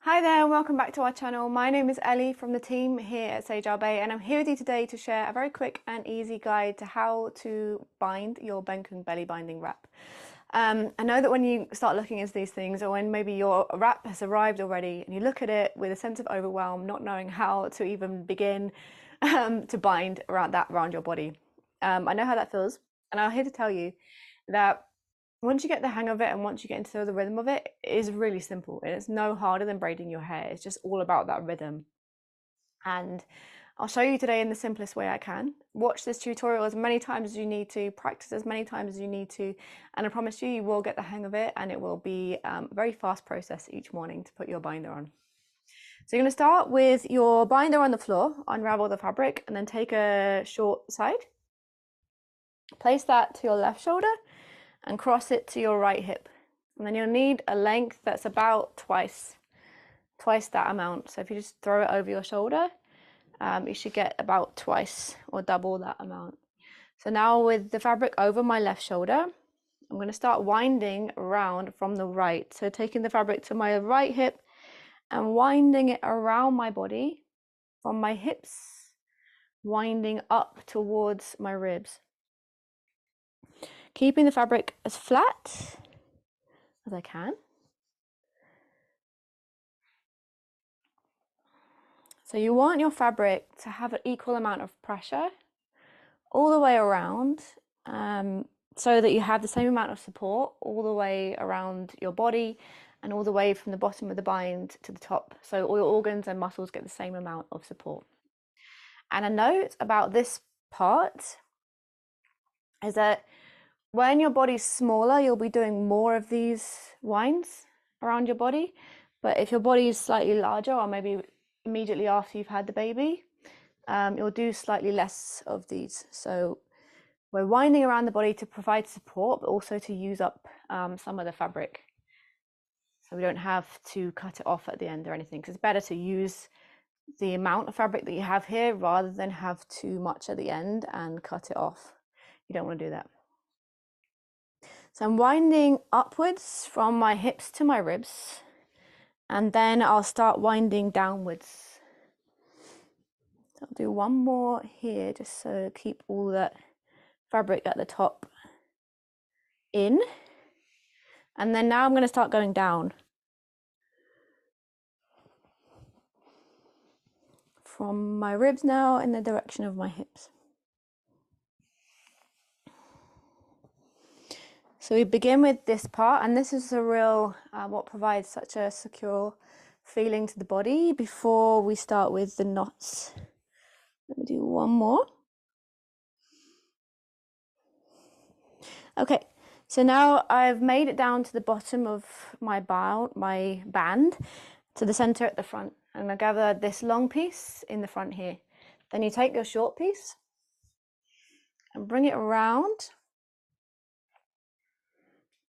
Hi there and welcome back to our channel. My name is Ellie from the team here at SageAbay, and I'm here with you today to share a very quick and easy guide to how to bind your Bengkung Belly Binding wrap. I know that when you start looking at these things, or when maybe your wrap has arrived already and you look at it with a sense of overwhelm, not knowing how to even begin to bind around your body. I know how that feels, and I'm here to tell you that once you get the hang of it and once you get into the rhythm of it, it is really simple. It's no harder than braiding your hair. It's just all about that rhythm. And I'll show you today in the simplest way I can. Watch this tutorial as many times as you need to, practice as many times as you need to, and I promise you, you will get the hang of it, and it will be a very fast process each morning to put your binder on. So you're going to start with your binder on the floor, unravel the fabric, and then take a short side. Place that to your left shoulder and cross it to your right hip. And then you'll need a length that's about twice that amount. So if you just throw it over your shoulder, you should get about twice or double that amount. So now with the fabric over my left shoulder, I'm going to start winding around from the right. So taking the fabric to my right hip and winding it around my body from my hips, winding up towards my ribs. Keeping the fabric as flat as I can. So you want your fabric to have an equal amount of pressure all the way around, so that you have the same amount of support all the way around your body and all the way from the bottom of the bind to the top. So all your organs and muscles get the same amount of support. And a note about this part is that when your body's smaller, you'll be doing more of these winds around your body. But if your body is slightly larger, or maybe immediately after you've had the baby, you'll do slightly less of these. So we're winding around the body to provide support, but also to use up some of the fabric. So we don't have to cut it off at the end or anything, because it's better to use the amount of fabric that you have here rather than have too much at the end and cut it off. You don't want to do that. So I'm winding upwards from my hips to my ribs, and then I'll start winding downwards. So I'll do one more here just so keep all that fabric at the top in. And then now I'm going to start going down from my ribs now in the direction of my hips. So we begin with this part, and this is a real what provides such a secure feeling to the body before we start with the knots. Let me do one more. Okay, so now I've made it down to the bottom of my band to the center at the front. I'm going to gather this long piece in the front here. Then you take your short piece and bring it around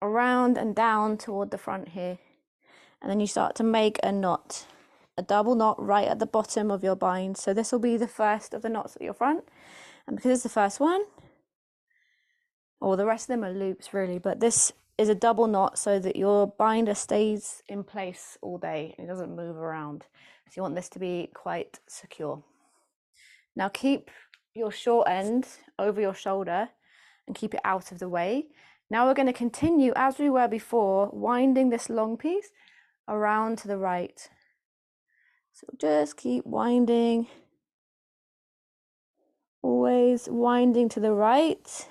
and down toward the front here. And then you start to make a knot, a double knot right at the bottom of your bind. So this will be the first of the knots at your front. And because it's the first one, or the rest of them are loops really, but this is a double knot so that your binder stays in place all day and it doesn't move around. So you want this to be quite secure. Now keep your short end over your shoulder and keep it out of the way. Now we're going to continue as we were before, winding this long piece around to the right. So just keep winding, always winding to the right.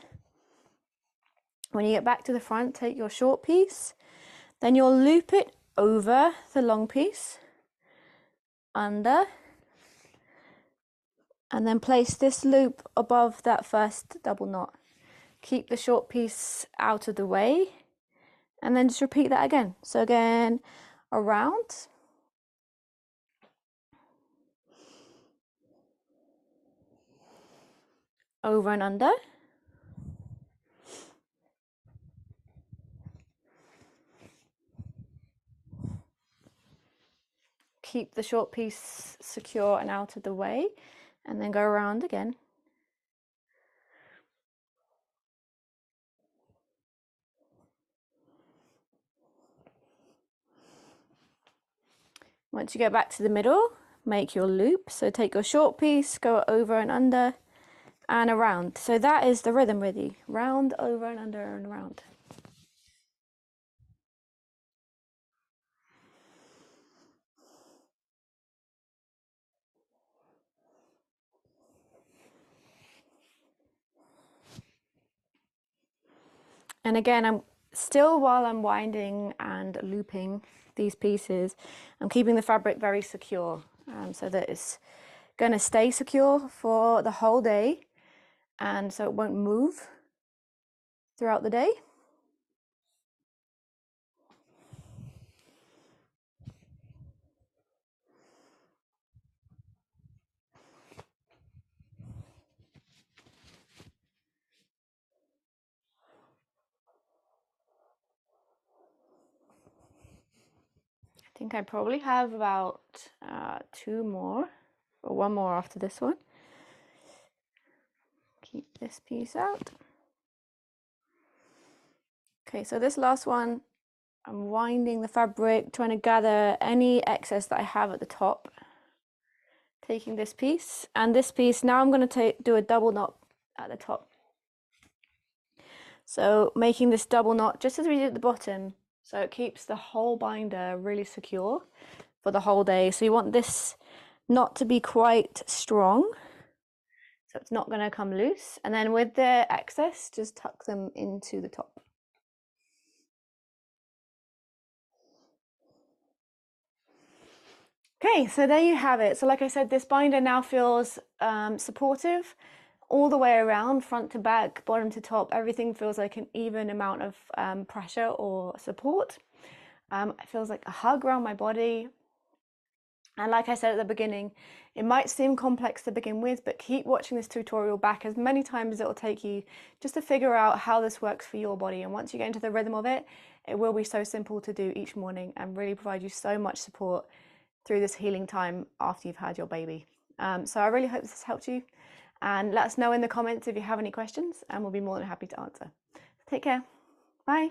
When you get back to the front, take your short piece, then you'll loop it over the long piece, under, and then place this loop above that first double knot. Keep the short piece out of the way, and then just repeat that again. So again, around, over and under, keep the short piece secure and out of the way, and then go around again. Once you get back to the middle, make your loop. So take your short piece, go over and under and around. So that is the rhythm really. Round, over and under and around. And again, while I'm winding and looping these pieces, I'm keeping the fabric very secure, so that it's going to stay secure for the whole day, and so it won't move throughout the day. I think I probably have about 2 more, or 1 more after this one. Keep this piece out. Okay, so this last one, I'm winding the fabric, trying to gather any excess that I have at the top. Taking this piece and this piece, now I'm going to do a double knot at the top. So making this double knot just as we did at the bottom, so it keeps the whole binder really secure for the whole day. So you want this knot to be quite strong, so it's not going to come loose. And then with the excess, just tuck them into the top. Okay, so there you have it. So like I said, this binder now feels supportive all the way around, front to back, bottom to top. Everything feels like an even amount of pressure or support. It feels like a hug around my body. And like I said at the beginning, it might seem complex to begin with, but keep watching this tutorial back as many times as it will take you just to figure out how this works for your body. And once you get into the rhythm of it, it will be so simple to do each morning and really provide you so much support through this healing time after you've had your baby. So I really hope this has helped you, and let us know in the comments if you have any questions and we'll be more than happy to answer. Take care. Bye.